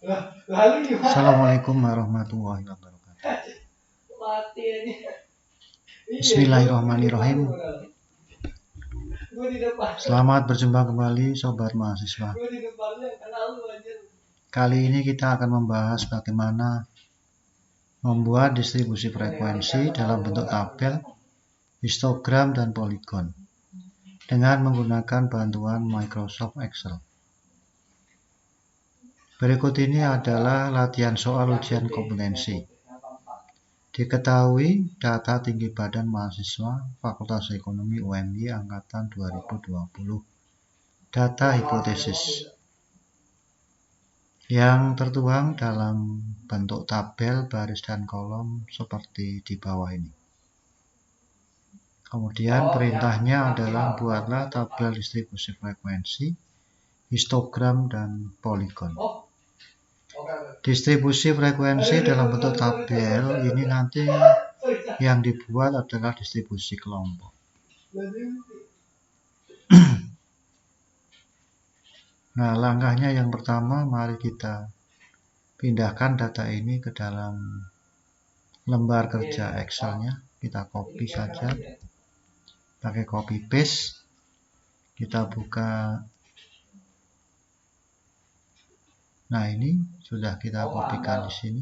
Assalamualaikum warahmatullahi wabarakatuh. Bismillahirrahmanirrahim. Selamat berjumpa kembali sobat mahasiswa. Kali ini kita akan membahas bagaimana membuat distribusi frekuensi dalam bentuk tabel, histogram, dan poligon dengan menggunakan bantuan Microsoft Excel. Berikut ini adalah latihan soal ujian kompetensi. Diketahui data tinggi badan mahasiswa Fakultas Ekonomi UMY Angkatan 2020. Data hipotesis yang tertuang dalam bentuk tabel, baris, dan kolom seperti di bawah ini. Kemudian perintahnya adalah buatlah tabel distribusi frekuensi, histogram, dan poligon. Distribusi frekuensi dalam bentuk tabel ini nanti yang dibuat adalah distribusi kelompok. Nah, langkahnya yang pertama, mari kita pindahkan data ini ke dalam lembar kerja Excel-nya. Kita copy saja, pakai copy paste. Kita buka. Nah, ini sudah kita kopikan di sini.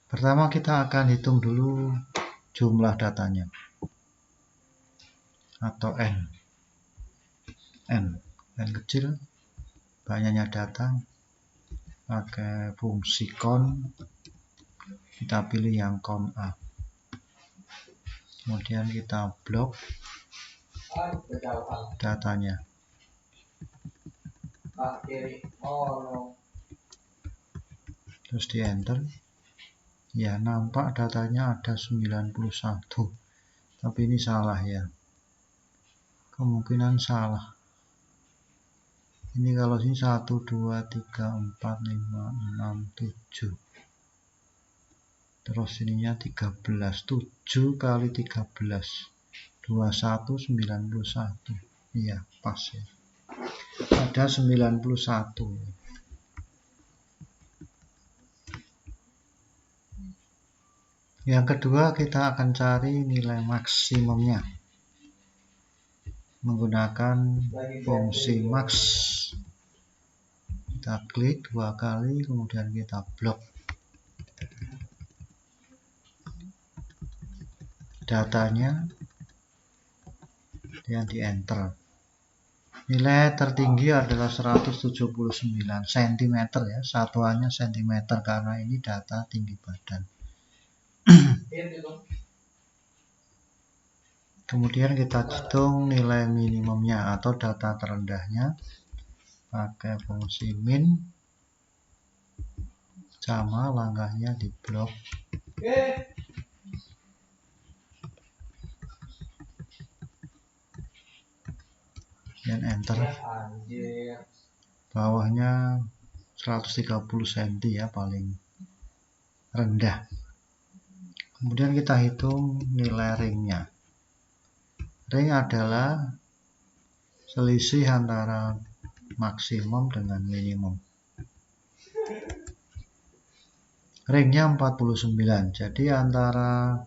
Pertama kita akan hitung dulu jumlah datanya atau N kecil, banyaknya data, pakai fungsi count. Kita pilih yang count A, kemudian kita blok datanya, terus di enter. Ya, nampak datanya ada 91, tapi ini salah ya, kemungkinan salah. Ini kalau sini 1, 2, 3, 4, 5, 6, 7, terus ininya 13, 7 kali 13, 21, 91. Iya, pas ya, ada 91. Yang kedua, kita akan cari nilai maksimumnya menggunakan fungsi max. Kita klik 2 kali, kemudian kita blok datanya dan di enter. Nilai tertinggi adalah 179 cm ya, satuannya cm karena ini data tinggi badan. Kemudian kita hitung nilai minimumnya atau data terendahnya pakai fungsi min. Sama langkahnya di blok. Dan enter. Bawahnya 130 cm ya, paling rendah. Kemudian kita hitung nilai ringnya. Ring adalah selisih antara maksimum dengan minimum. Ringnya 49, jadi antara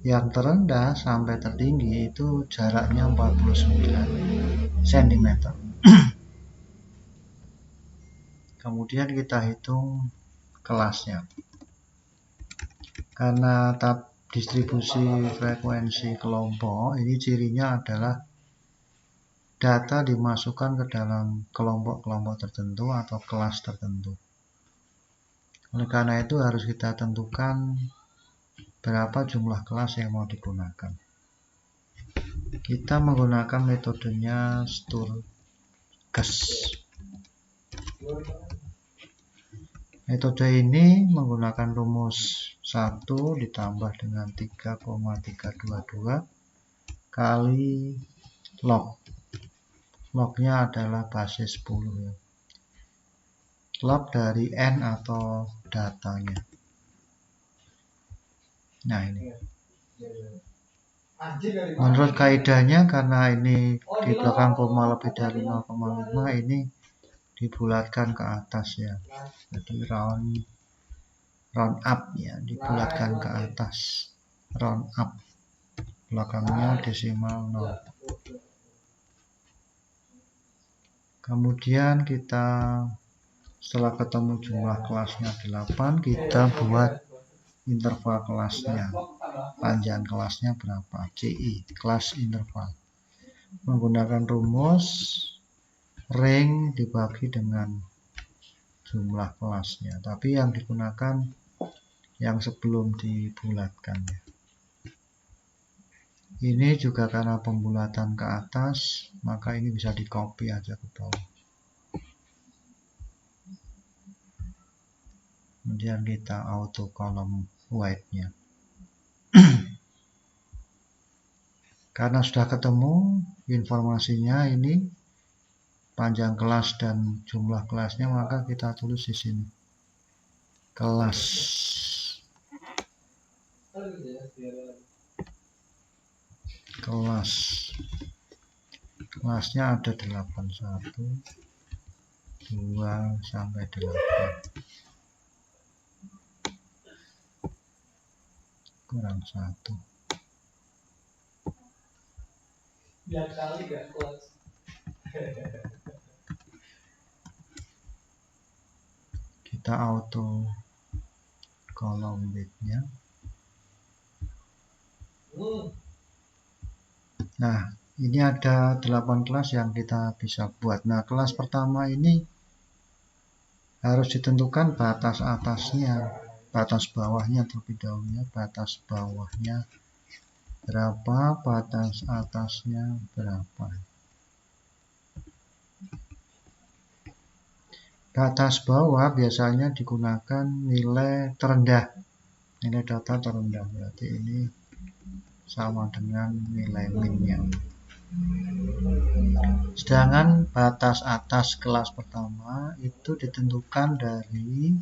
yang terendah sampai tertinggi itu jaraknya 49 cm. Kemudian kita hitung kelasnya. Karena distribusi frekuensi kelompok ini cirinya adalah data dimasukkan ke dalam kelompok-kelompok tertentu atau kelas tertentu. Oleh karena itu harus kita tentukan berapa jumlah kelas yang mau digunakan. Kita menggunakan metodenya Sturges. Metode ini menggunakan rumus 1 ditambah dengan 3,322 kali log. Lognya adalah basis 10 ya. Log dari N atau datanya. Nah ini. Menurut kaidahnya karena ini di belakang koma lebih dari 0,5 ini dibulatkan ke atas ya. Jadi round up ya, dibulatkan ke atas. Round up. Belakangnya desimal 0. Kemudian kita setelah ketemu jumlah kelasnya 8, kita buat interval kelasnya. Panjang kelasnya berapa? CI, kelas interval. Menggunakan rumus ring dibagi dengan jumlah kelasnya. Tapi yang digunakan yang sebelum dibulatkan ya. Ini juga karena pembulatan ke atas, maka ini bisa di copy aja ke bawah. Kemudian kita auto kolom white-nya. Karena sudah ketemu informasinya ini panjang kelas dan jumlah kelasnya, maka kita tulis di sini kelas. Kelasnya ada 81, 2 sampai 8. Kurang 1. Kita auto kolom width-nya. Nah, ini ada 8 kelas yang kita bisa buat. Nah, kelas pertama ini harus ditentukan batas atasnya, batas bawahnya terlebih dahulu ya. Batas bawahnya berapa, batas atasnya berapa. Batas bawah biasanya digunakan nilai terendah, nilai data terendah, berarti ini sama dengan nilai min-nya. Sedangkan batas atas kelas pertama itu ditentukan dari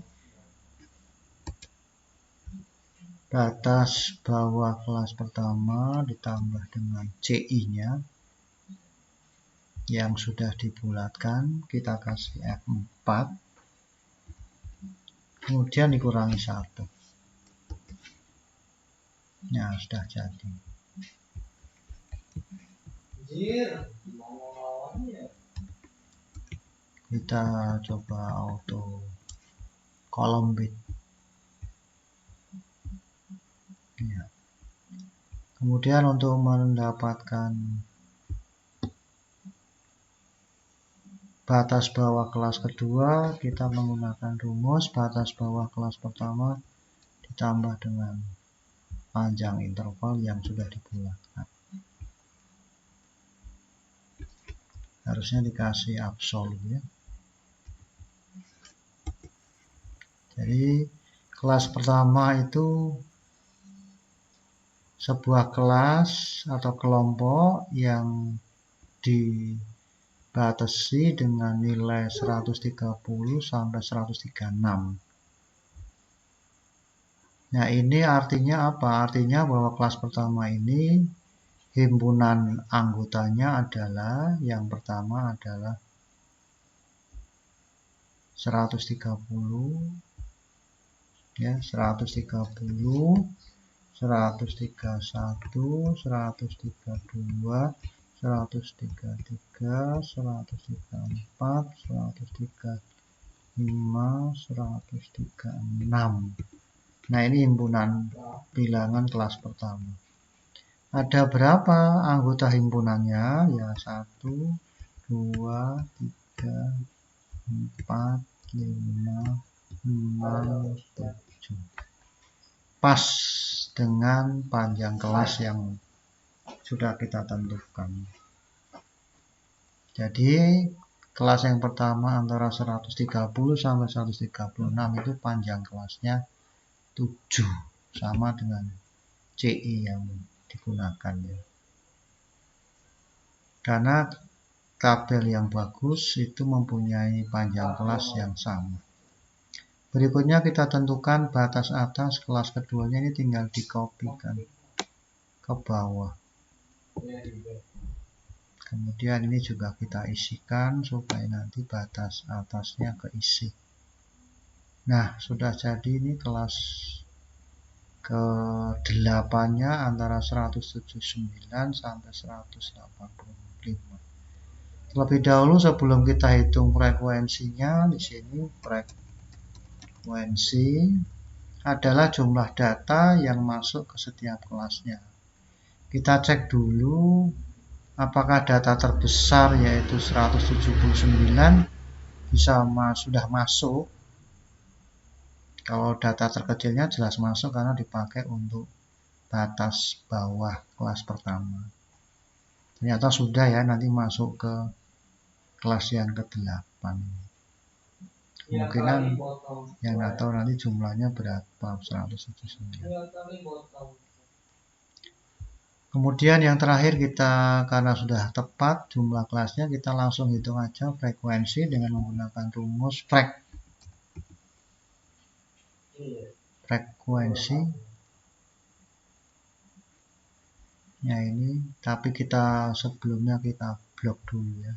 batas bawah kelas pertama ditambah dengan CI-nya yang sudah dibulatkan, kita kasih F4, kemudian dikurangi 1. Nah, sudah jadi. Kita coba auto kolom bit ya. Kemudian untuk mendapatkan batas bawah kelas kedua, kita menggunakan rumus batas bawah kelas pertama ditambah dengan panjang interval yang sudah dibulatkan. Harusnya dikasih absolut ya. Jadi kelas pertama itu sebuah kelas atau kelompok yang dibatasi dengan nilai 130 sampai 136. Nah, ini artinya apa? Artinya bahwa kelas pertama ini himpunan anggotanya adalah, yang pertama adalah 130 ya, 130, 131, 132, 133, 134, 135, 136. Nah, ini himpunan bilangan kelas pertama. Ada berapa anggota himpunannya? Ya, 1, 2, 3, 4, 5, 6, 7. Pas dengan panjang kelas yang sudah kita tentukan. Jadi kelas yang pertama antara 130 sampai 136 itu panjang kelasnya 7, sama dengan CI yang digunakan ya. Karena tabel yang bagus itu mempunyai panjang kelas yang sama. Berikutnya kita tentukan batas atas kelas keduanya, ini tinggal dikopikan ke bawah. Kemudian ini juga kita isikan supaya nanti batas atasnya keisi. Nah, sudah jadi ini kelas ke-8-nya antara 179 sampai 185. Terlebih dahulu sebelum kita hitung frekuensinya, di sini frekuensi adalah jumlah data yang masuk ke setiap kelasnya. Kita cek dulu apakah data terbesar yaitu 179 sudah masuk. Kalau data terkecilnya jelas masuk karena dipakai untuk batas bawah kelas pertama. Ternyata sudah ya, nanti masuk ke kelas yang ke-8. Kemungkinan yang nggak tahu nanti jumlahnya berapa, 179. Kemudian yang terakhir kita, karena sudah tepat jumlah kelasnya, kita langsung hitung aja frekuensi dengan menggunakan rumus frekuensi. Ya ini, tapi sebelumnya kita blok dulu ya.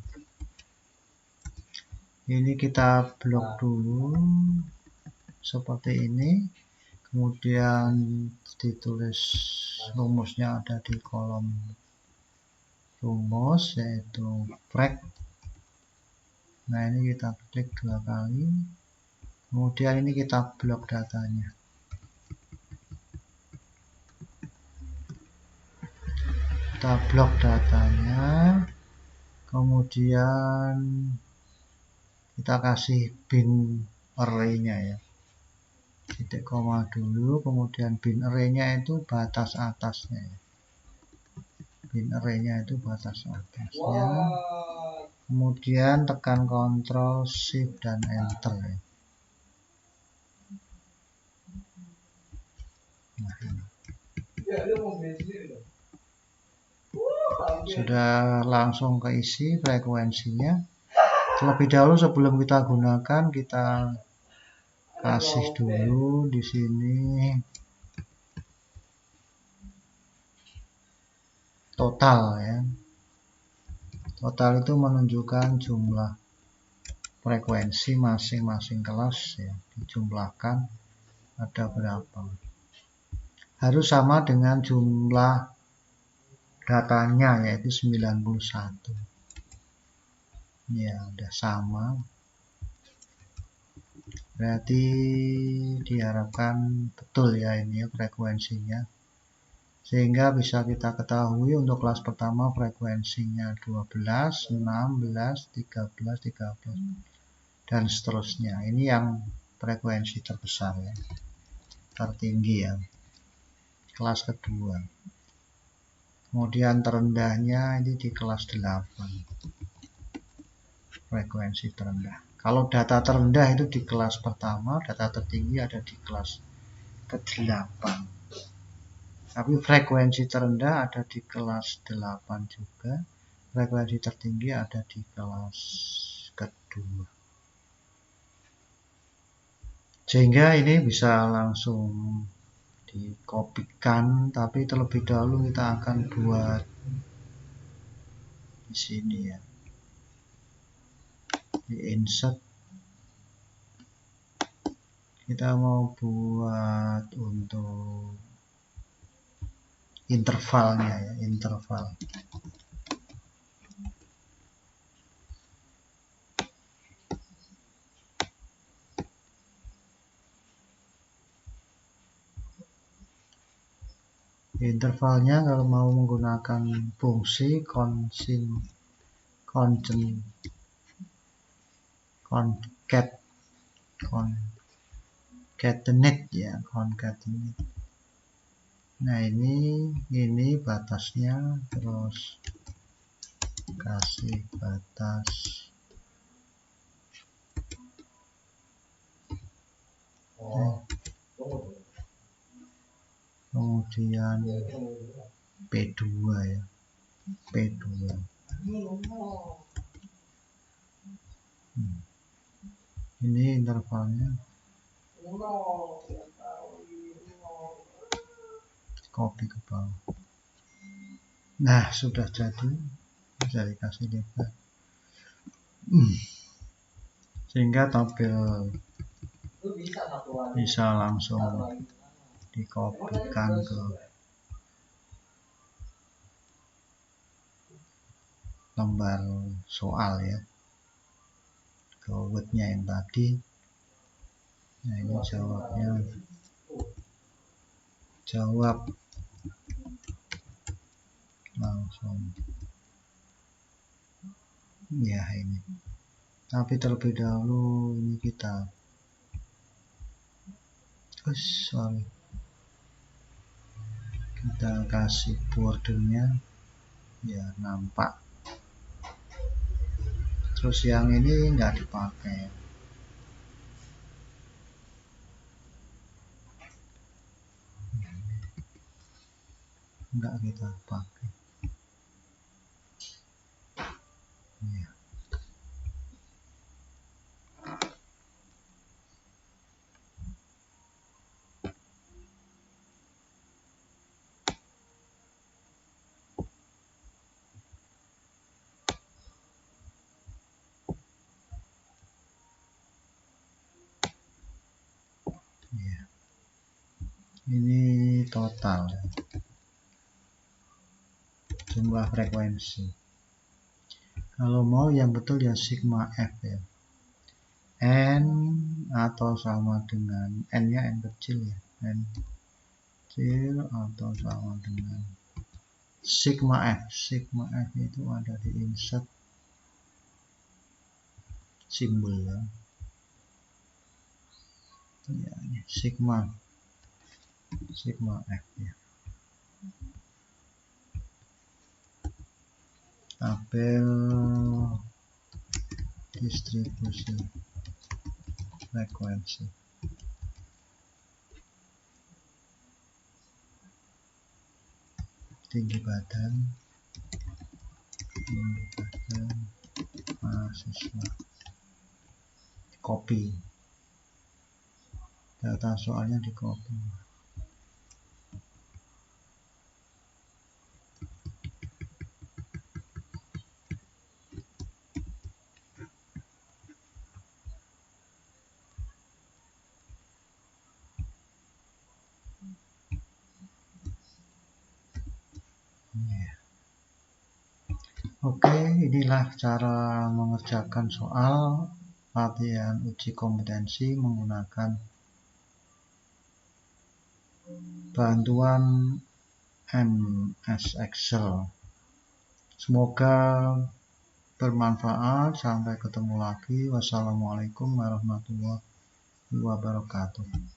Ini kita blok dulu seperti ini. Kemudian ditulis rumusnya ada di kolom rumus, yaitu frek. Nah ini kita klik 2 kali. Kemudian ini kita blok datanya. Kita blok datanya. Kemudian kita kasih bin array-nya ya. Titik koma dulu, kemudian bin array-nya itu batas atasnya ya. Bin array-nya itu batas atasnya. Kemudian tekan Ctrl Shift dan Enter ya. Nah, ini. Sudah langsung keisi frekuensinya. Terlebih dahulu sebelum kita gunakan, kita kasih dulu di sini total ya. Total itu menunjukkan jumlah frekuensi masing-masing kelas ya, dijumlahkan ada berapa. Harus sama dengan jumlah datanya yaitu 91. Ya, udah sama. Berarti diharapkan betul ya ini ya frekuensinya. Sehingga bisa kita ketahui untuk kelas pertama frekuensinya 12, 16, 13, 13 dan seterusnya. Ini yang frekuensi terbesar ya, tertinggi ya, kelas kedua. Kemudian terendahnya ini di kelas 8, frekuensi terendah. Kalau data terendah itu di kelas pertama, data tertinggi ada di kelas ke-8. Tapi frekuensi terendah ada di kelas 8 juga. Frekuensi tertinggi ada di kelas kedua. Sehingga ini bisa langsung dikopikan, tapi terlebih dahulu kita akan buat di sini ya. Di insert. Kita mau buat untuk intervalnya ya, interval. Intervalnya kalau mau menggunakan fungsi concatenate ya, concatenate. Nah ini batasnya, terus kasih batas kemudian P2 ya, P2. Ini intervalnya Copy ke bawah. Nah, sudah jadi, bisa dikasih lebar. Sehingga tampil bisa langsung dikopikan ke lembar soal ya, ke Word-nya yang tadi. Nah, ini jawabnya, jawab langsung ya ini. Tapi terlebih dahulu ini kita kita kasih bordernya ya, nampak. Terus yang ini nggak dipakai, nggak kita pakai ya. Ya, ini total jumlah frekuensi. Kalau mau yang betul ya sigma F ya, N atau sama dengan N nya N kecil ya, N kecil atau sama dengan sigma F. Sigma F itu ada di insert simbol ya. Ya, ini sigma F ya. Tabel distribusi frekuensi. Tinggi badan mahasiswa. Copy. Data soalnya di copy. Oke, inilah cara mengerjakan soal latihan uji kompetensi menggunakan bantuan MS Excel. Semoga bermanfaat. Sampai ketemu lagi. Wassalamualaikum warahmatullahi wabarakatuh.